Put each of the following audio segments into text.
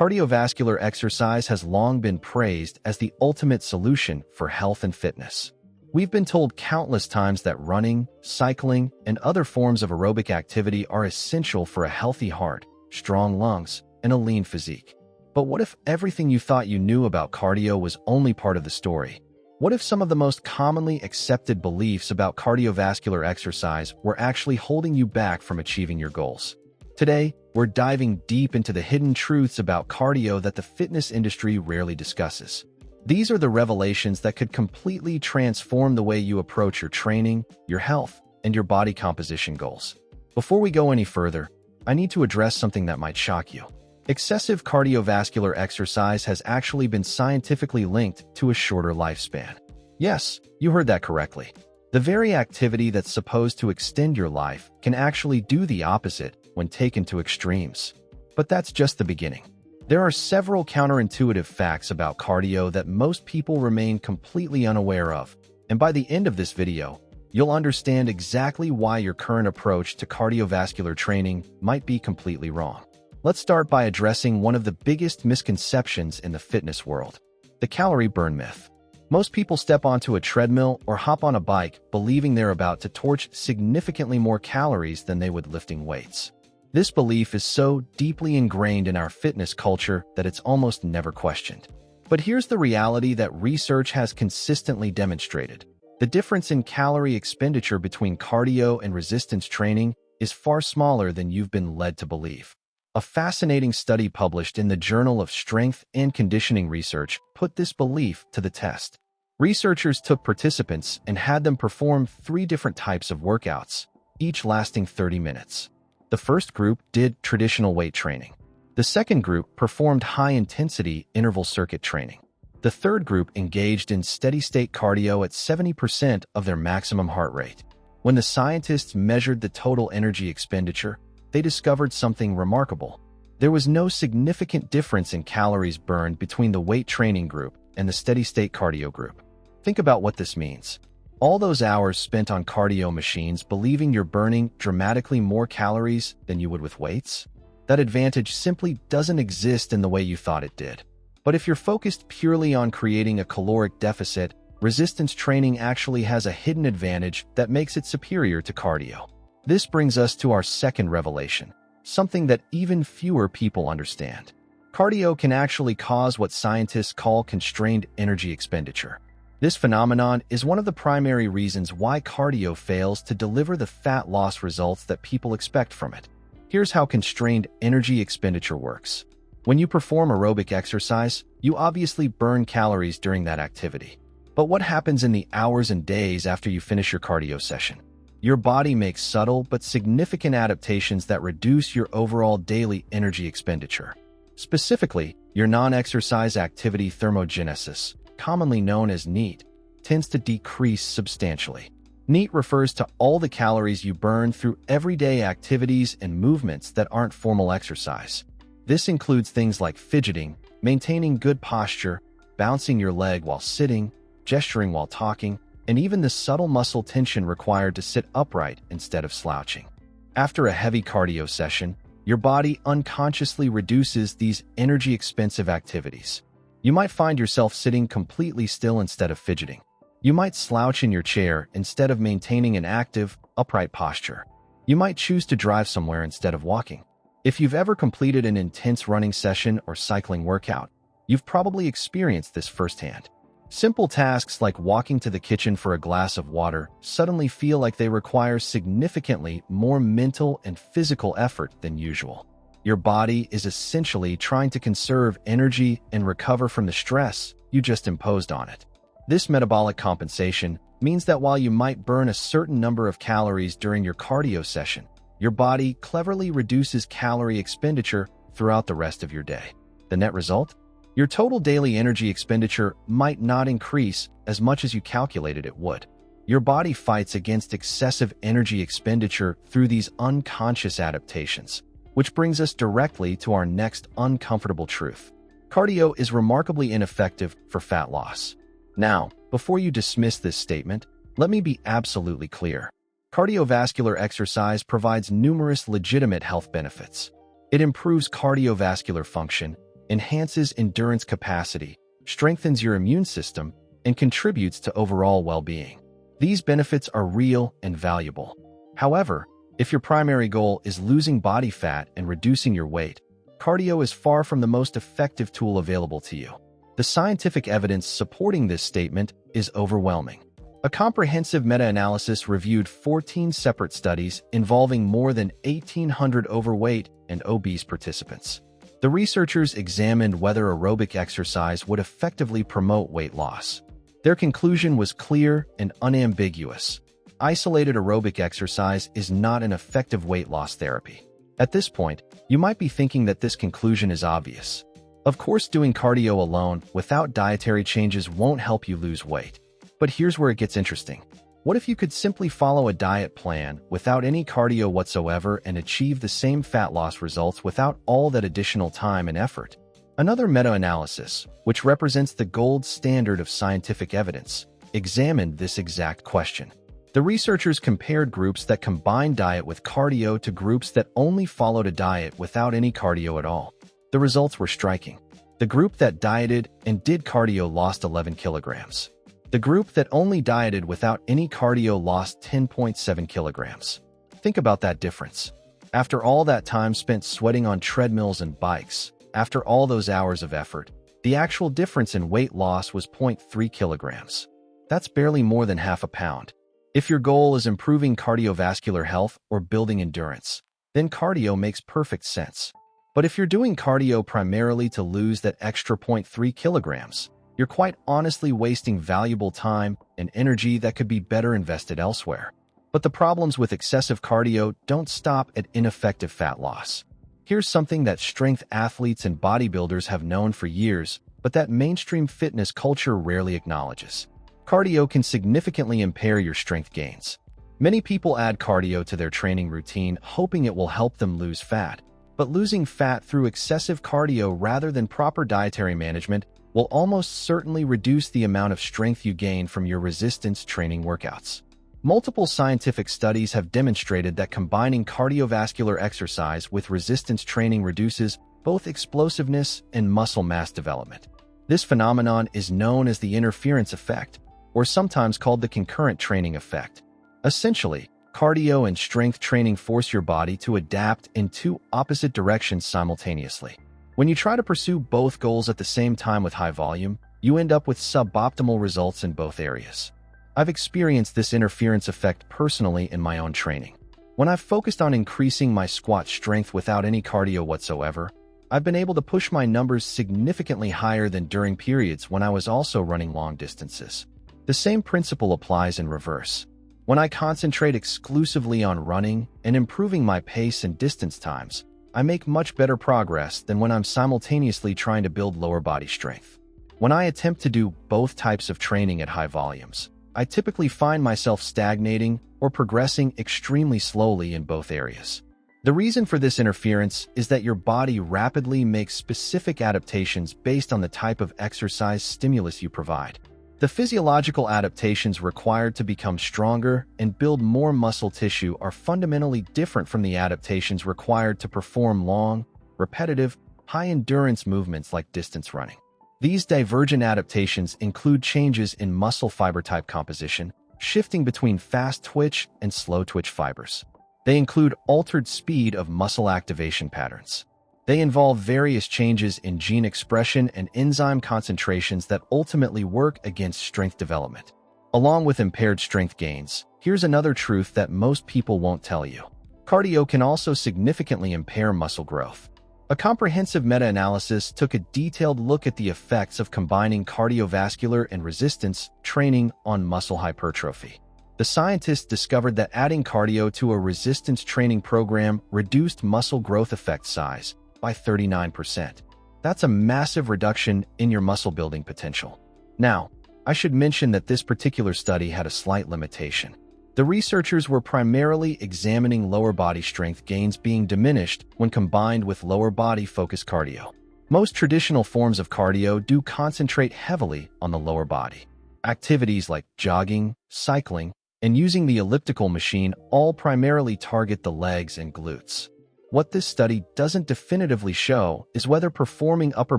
Cardiovascular exercise has long been praised as the ultimate solution for health and fitness. We've been told countless times that running, cycling, and other forms of aerobic activity are essential for a healthy heart, strong lungs, and a lean physique. But what if everything you thought you knew about cardio was only part of the story? What if some of the most commonly accepted beliefs about cardiovascular exercise were actually holding you back from achieving your goals? Today, we're diving deep into the hidden truths about cardio that the fitness industry rarely discusses. These are the revelations that could completely transform the way you approach your training, your health, and your body composition goals. Before we go any further, I need to address something that might shock you. Excessive cardiovascular exercise has actually been scientifically linked to a shorter lifespan. Yes, you heard that correctly. The very activity that's supposed to extend your life can actually do the opposite when taken to extremes. But that's just the beginning. There are several counterintuitive facts about cardio that most people remain completely unaware of, and by the end of this video, you'll understand exactly why your current approach to cardiovascular training might be completely wrong. Let's start by addressing one of the biggest misconceptions in the fitness world: the calorie burn myth. Most people step onto a treadmill or hop on a bike believing they're about to torch significantly more calories than they would lifting weights. This belief is so deeply ingrained in our fitness culture that it's almost never questioned. But here's the reality that research has consistently demonstrated. The difference in calorie expenditure between cardio and resistance training is far smaller than you've been led to believe. A fascinating study published in the Journal of Strength and Conditioning Research put this belief to the test. Researchers took participants and had them perform 3 different types of workouts, each lasting 30 minutes. The first group did traditional weight training. The second group performed high-intensity interval circuit training. The third group engaged in steady-state cardio at 70% of their maximum heart rate. When the scientists measured the total energy expenditure, they discovered something remarkable. There was no significant difference in calories burned between the weight training group and the steady-state cardio group. Think about what this means. All those hours spent on cardio machines believing you're burning dramatically more calories than you would with weights? That advantage simply doesn't exist in the way you thought it did. But if you're focused purely on creating a caloric deficit, resistance training actually has a hidden advantage that makes it superior to cardio. This brings us to our second revelation, something that even fewer people understand. Cardio can actually cause what scientists call constrained energy expenditure. This phenomenon is one of the primary reasons why cardio fails to deliver the fat loss results that people expect from it. Here's how constrained energy expenditure works. When you perform aerobic exercise, you obviously burn calories during that activity. But what happens in the hours and days after you finish your cardio session? Your body makes subtle but significant adaptations that reduce your overall daily energy expenditure. Specifically, your non-exercise activity thermogenesis, commonly known as NEAT, tends to decrease substantially. NEAT refers to all the calories you burn through everyday activities and movements that aren't formal exercise. This includes things like fidgeting, maintaining good posture, bouncing your leg while sitting, gesturing while talking, and even the subtle muscle tension required to sit upright instead of slouching. After a heavy cardio session, your body unconsciously reduces these energy-expensive activities. You might find yourself sitting completely still instead of fidgeting. You might slouch in your chair instead of maintaining an active, upright posture. You might choose to drive somewhere instead of walking. If you've ever completed an intense running session or cycling workout, you've probably experienced this firsthand. Simple tasks like walking to the kitchen for a glass of water suddenly feel like they require significantly more mental and physical effort than usual. Your body is essentially trying to conserve energy and recover from the stress you just imposed on it. This metabolic compensation means that while you might burn a certain number of calories during your cardio session, your body cleverly reduces calorie expenditure throughout the rest of your day. The net result? Your total daily energy expenditure might not increase as much as you calculated it would. Your body fights against excessive energy expenditure through these unconscious adaptations, which brings us directly to our next uncomfortable truth. Cardio is remarkably ineffective for fat loss. Now, before you dismiss this statement, let me be absolutely clear. Cardiovascular exercise provides numerous legitimate health benefits. It improves cardiovascular function, enhances endurance capacity, strengthens your immune system, and contributes to overall well-being. These benefits are real and valuable. However, if your primary goal is losing body fat and reducing your weight, cardio is far from the most effective tool available to you. The scientific evidence supporting this statement is overwhelming. A comprehensive meta-analysis reviewed 14 separate studies involving more than 1,800 overweight and obese participants. The researchers examined whether aerobic exercise would effectively promote weight loss. Their conclusion was clear and unambiguous. Isolated aerobic exercise is not an effective weight loss therapy. At this point, you might be thinking that this conclusion is obvious. Of course, doing cardio alone without dietary changes won't help you lose weight. But here's where it gets interesting. What if you could simply follow a diet plan without any cardio whatsoever and achieve the same fat loss results without all that additional time and effort? Another meta-analysis, which represents the gold standard of scientific evidence, examined this exact question. The researchers compared groups that combined diet with cardio to groups that only followed a diet without any cardio at all. The results were striking. The group that dieted and did cardio lost 11 kilograms. The group that only dieted without any cardio lost 10.7 kilograms. Think about that difference. After all that time spent sweating on treadmills and bikes, after all those hours of effort, the actual difference in weight loss was 0.3 kilograms. That's barely more than half a pound. If your goal is improving cardiovascular health or building endurance, then cardio makes perfect sense. But if you're doing cardio primarily to lose that extra 0.3 kilograms, you're quite honestly wasting valuable time and energy that could be better invested elsewhere. But the problems with excessive cardio don't stop at ineffective fat loss. Here's something that strength athletes and bodybuilders have known for years, but that mainstream fitness culture rarely acknowledges. Cardio can significantly impair your strength gains. Many people add cardio to their training routine, hoping it will help them lose fat. But losing fat through excessive cardio rather than proper dietary management will almost certainly reduce the amount of strength you gain from your resistance training workouts. Multiple scientific studies have demonstrated that combining cardiovascular exercise with resistance training reduces both explosiveness and muscle mass development. This phenomenon is known as the interference effect, or sometimes called the concurrent training effect. Essentially, cardio and strength training force your body to adapt in two opposite directions simultaneously. When you try to pursue both goals at the same time with high volume, you end up with suboptimal results in both areas. I've experienced this interference effect personally in my own training. When I've focused on increasing my squat strength without any cardio whatsoever, I've been able to push my numbers significantly higher than during periods when I was also running long distances. The same principle applies in reverse. When I concentrate exclusively on running and improving my pace and distance times, I make much better progress than when I'm simultaneously trying to build lower body strength. When I attempt to do both types of training at high volumes, I typically find myself stagnating or progressing extremely slowly in both areas. The reason for this interference is that your body rapidly makes specific adaptations based on the type of exercise stimulus you provide. The physiological adaptations required to become stronger and build more muscle tissue are fundamentally different from the adaptations required to perform long, repetitive, high-endurance movements like distance running. These divergent adaptations include changes in muscle fiber type composition, shifting between fast-twitch and slow-twitch fibers. They include altered speed of muscle activation patterns. They involve various changes in gene expression and enzyme concentrations that ultimately work against strength development. Along with impaired strength gains, here's another truth that most people won't tell you. Cardio can also significantly impair muscle growth. A comprehensive meta-analysis took a detailed look at the effects of combining cardiovascular and resistance training on muscle hypertrophy. The scientists discovered that adding cardio to a resistance training program reduced muscle growth effect size by 39%. That's a massive reduction in your muscle building potential. Now, I should mention that this particular study had a slight limitation. The researchers were primarily examining lower body strength gains being diminished when combined with lower body focused cardio. Most traditional forms of cardio do concentrate heavily on the lower body. Activities like jogging, cycling, and using the elliptical machine all primarily target the legs and glutes. What this study doesn't definitively show is whether performing upper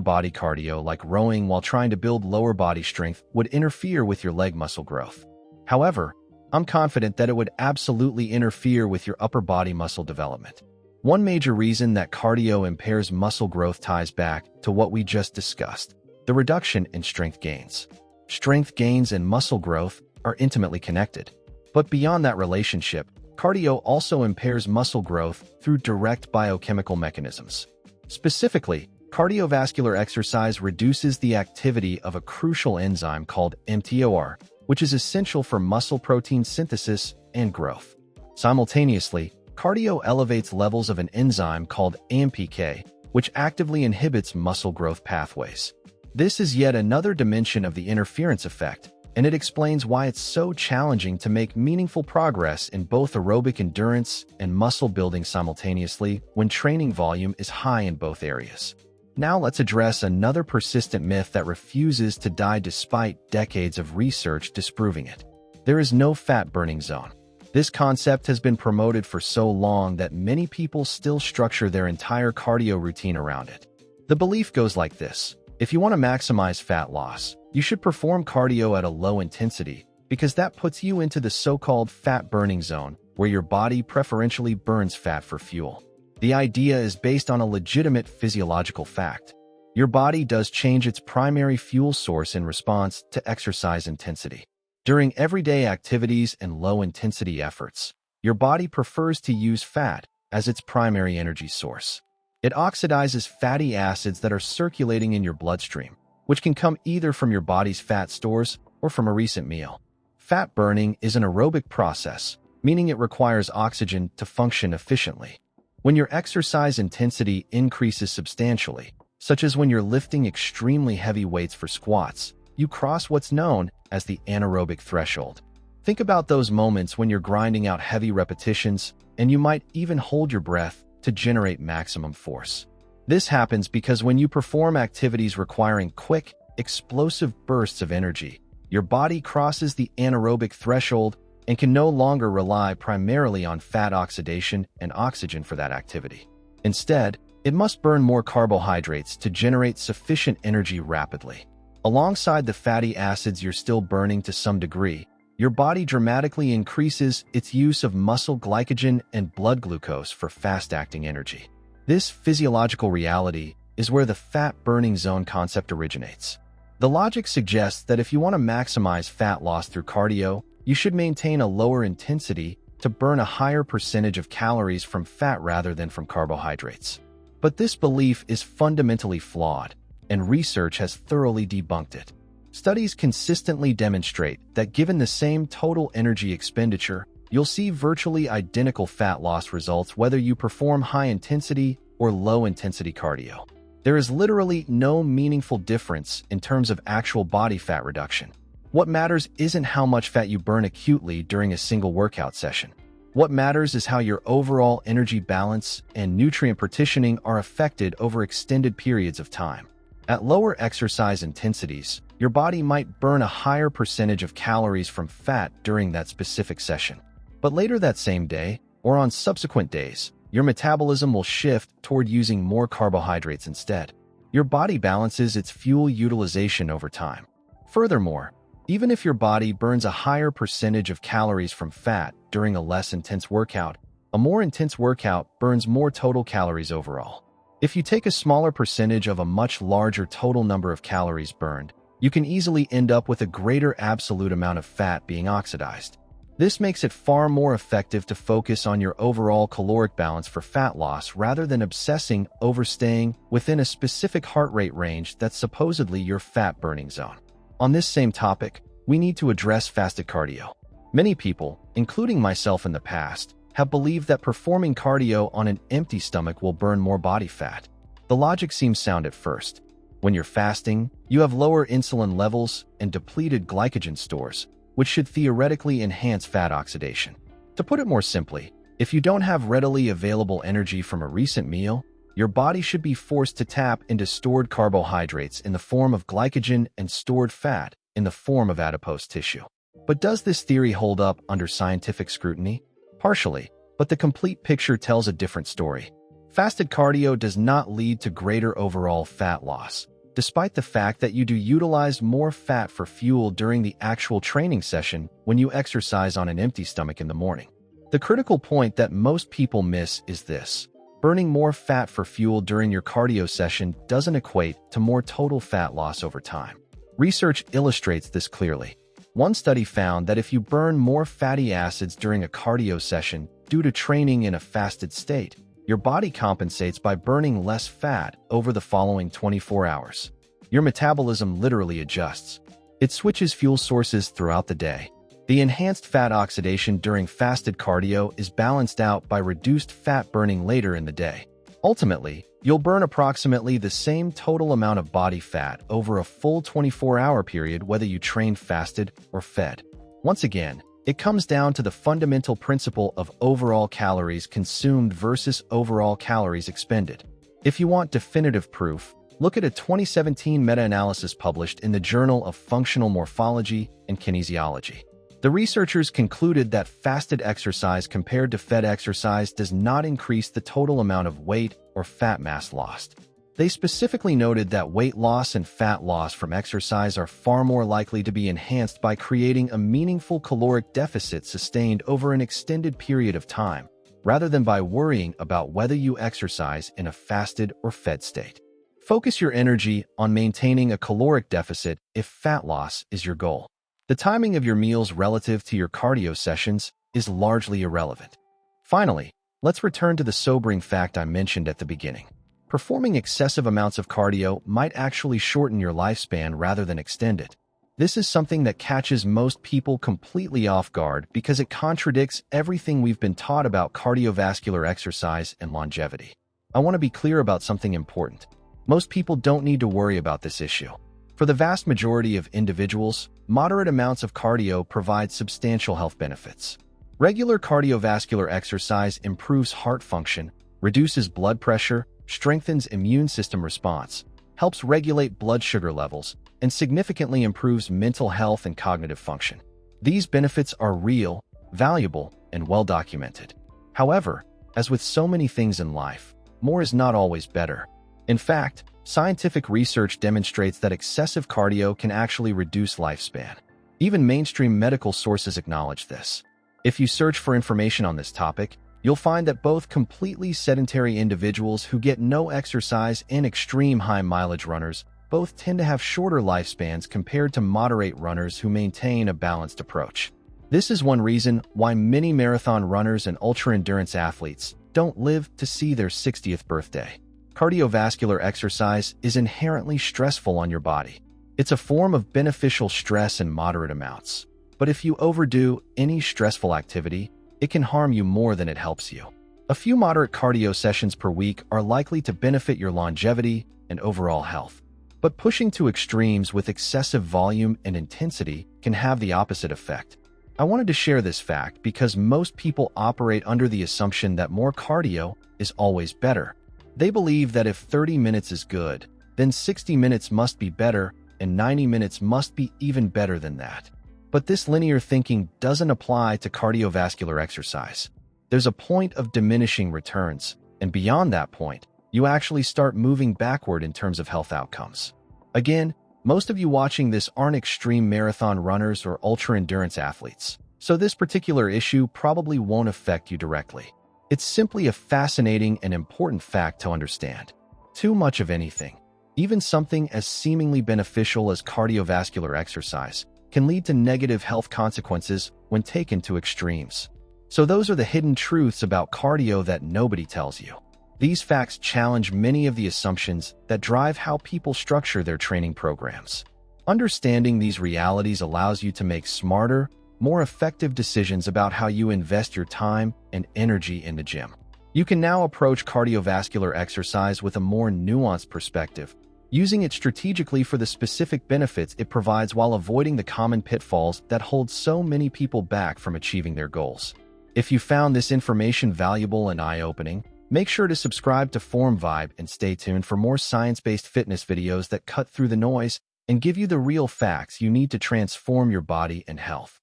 body cardio like rowing while trying to build lower body strength would interfere with your leg muscle growth. However, I'm confident that it would absolutely interfere with your upper body muscle development. One major reason that cardio impairs muscle growth ties back to what we just discussed: the reduction in strength gains. Strength gains and muscle growth are intimately connected. But beyond that relationship, cardio also impairs muscle growth through direct biochemical mechanisms. Specifically, cardiovascular exercise reduces the activity of a crucial enzyme called mTOR, which is essential for muscle protein synthesis and growth. Simultaneously, cardio elevates levels of an enzyme called AMPK, which actively inhibits muscle growth pathways. This is yet another dimension of the interference effect, and it explains why it's so challenging to make meaningful progress in both aerobic endurance and muscle building simultaneously when training volume is high in both areas. Now let's address another persistent myth that refuses to die despite decades of research disproving it. There is no fat-burning zone. This concept has been promoted for so long that many people still structure their entire cardio routine around it. The belief goes like this: if you want to maximize fat loss, you should perform cardio at a low intensity, because that puts you into the so-called fat-burning zone, where your body preferentially burns fat for fuel. The idea is based on a legitimate physiological fact. Your body does change its primary fuel source in response to exercise intensity. During everyday activities and low-intensity efforts, your body prefers to use fat as its primary energy source. It oxidizes fatty acids that are circulating in your bloodstream, which can come either from your body's fat stores or from a recent meal. Fat burning is an aerobic process, meaning it requires oxygen to function efficiently. When your exercise intensity increases substantially, such as when you're lifting extremely heavy weights for squats, you cross what's known as the anaerobic threshold. Think about those moments when you're grinding out heavy repetitions, and you might even hold your breath to generate maximum force. This happens because when you perform activities requiring quick, explosive bursts of energy, your body crosses the anaerobic threshold and can no longer rely primarily on fat oxidation and oxygen for that activity. Instead, it must burn more carbohydrates to generate sufficient energy rapidly. Alongside the fatty acids you're still burning to some degree, your body dramatically increases its use of muscle glycogen and blood glucose for fast-acting energy. This physiological reality is where the fat-burning zone concept originates. The logic suggests that if you want to maximize fat loss through cardio, you should maintain a lower intensity to burn a higher percentage of calories from fat rather than from carbohydrates. But this belief is fundamentally flawed, and research has thoroughly debunked it. Studies consistently demonstrate that given the same total energy expenditure, you'll see virtually identical fat loss results whether you perform high-intensity or low-intensity cardio. There is literally no meaningful difference in terms of actual body fat reduction. What matters isn't how much fat you burn acutely during a single workout session. What matters is how your overall energy balance and nutrient partitioning are affected over extended periods of time. At lower exercise intensities, your body might burn a higher percentage of calories from fat during that specific session. But later that same day, or on subsequent days, your metabolism will shift toward using more carbohydrates instead. Your body balances its fuel utilization over time. Furthermore, even if your body burns a higher percentage of calories from fat during a less intense workout, a more intense workout burns more total calories overall. If you take a smaller percentage of a much larger total number of calories burned, you can easily end up with a greater absolute amount of fat being oxidized. This makes it far more effective to focus on your overall caloric balance for fat loss rather than obsessing over staying within a specific heart rate range that's supposedly your fat-burning zone. On this same topic, we need to address fasted cardio. Many people, including myself in the past, have believed that performing cardio on an empty stomach will burn more body fat. The logic seems sound at first. When you're fasting, you have lower insulin levels and depleted glycogen stores, which should theoretically enhance fat oxidation. To put it more simply, if you don't have readily available energy from a recent meal, your body should be forced to tap into stored carbohydrates in the form of glycogen and stored fat in the form of adipose tissue. But does this theory hold up under scientific scrutiny? Partially, but the complete picture tells a different story. Fasted cardio does not lead to greater overall fat loss, despite the fact that you do utilize more fat for fuel during the actual training session when you exercise on an empty stomach in the morning. The critical point that most people miss is this: burning more fat for fuel during your cardio session doesn't equate to more total fat loss over time. Research illustrates this clearly. One study found that if you burn more fatty acids during a cardio session due to training in a fasted state, your body compensates by burning less fat over the following 24 hours. Your metabolism literally adjusts. It switches fuel sources throughout the day. The enhanced fat oxidation during fasted cardio is balanced out by reduced fat burning later in the day. Ultimately, you'll burn approximately the same total amount of body fat over a full 24-hour period whether you train fasted or fed. Once again, it comes down to the fundamental principle of overall calories consumed versus overall calories expended. If you want definitive proof, look at a 2017 meta-analysis published in the Journal of Functional Morphology and Kinesiology. The researchers concluded that fasted exercise compared to fed exercise does not increase the total amount of weight or fat mass lost. They specifically noted that weight loss and fat loss from exercise are far more likely to be enhanced by creating a meaningful caloric deficit sustained over an extended period of time, rather than by worrying about whether you exercise in a fasted or fed state. Focus your energy on maintaining a caloric deficit if fat loss is your goal. The timing of your meals relative to your cardio sessions is largely irrelevant. Finally, let's return to the sobering fact I mentioned at the beginning. Performing excessive amounts of cardio might actually shorten your lifespan rather than extend it. This is something that catches most people completely off guard because it contradicts everything we've been taught about cardiovascular exercise and longevity. I want to be clear about something important. Most people don't need to worry about this issue. For the vast majority of individuals, moderate amounts of cardio provide substantial health benefits. Regular cardiovascular exercise improves heart function, reduces blood pressure, strengthens immune system response, helps regulate blood sugar levels, and significantly improves mental health and cognitive function. These benefits are real, valuable, and well documented. However, as with so many things in life, more is not always better. In fact, scientific research demonstrates that excessive cardio can actually reduce lifespan. Even mainstream medical sources acknowledge this. If you search for information on this topic, you'll find that both completely sedentary individuals who get no exercise and extreme high-mileage runners both tend to have shorter lifespans compared to moderate runners who maintain a balanced approach. This is one reason why many marathon runners and ultra-endurance athletes don't live to see their 60th birthday. Cardiovascular exercise is inherently stressful on your body. It's a form of beneficial stress in moderate amounts. But if you overdo any stressful activity, it can harm you more than it helps you. A few moderate cardio sessions per week are likely to benefit your longevity and overall health. But pushing to extremes with excessive volume and intensity can have the opposite effect. I wanted to share this fact because most people operate under the assumption that more cardio is always better. They believe that if 30 minutes is good, then 60 minutes must be better, and 90 minutes must be even better than that. But this linear thinking doesn't apply to cardiovascular exercise. There's a point of diminishing returns, and beyond that point, you actually start moving backward in terms of health outcomes. Again, most of you watching this aren't extreme marathon runners or ultra-endurance athletes, so this particular issue probably won't affect you directly. It's simply a fascinating and important fact to understand. Too much of anything, even something as seemingly beneficial as cardiovascular exercise, can lead to negative health consequences when taken to extremes. So those are the hidden truths about cardio that nobody tells you. These facts challenge many of the assumptions that drive how people structure their training programs. Understanding these realities allows you to make smarter, more effective decisions about how you invest your time and energy in the gym. You can now approach cardiovascular exercise with a more nuanced perspective, using it strategically for the specific benefits it provides while avoiding the common pitfalls that hold so many people back from achieving their goals. If you found this information valuable and eye-opening, make sure to subscribe to Form Vibe and stay tuned for more science-based fitness videos that cut through the noise and give you the real facts you need to transform your body and health.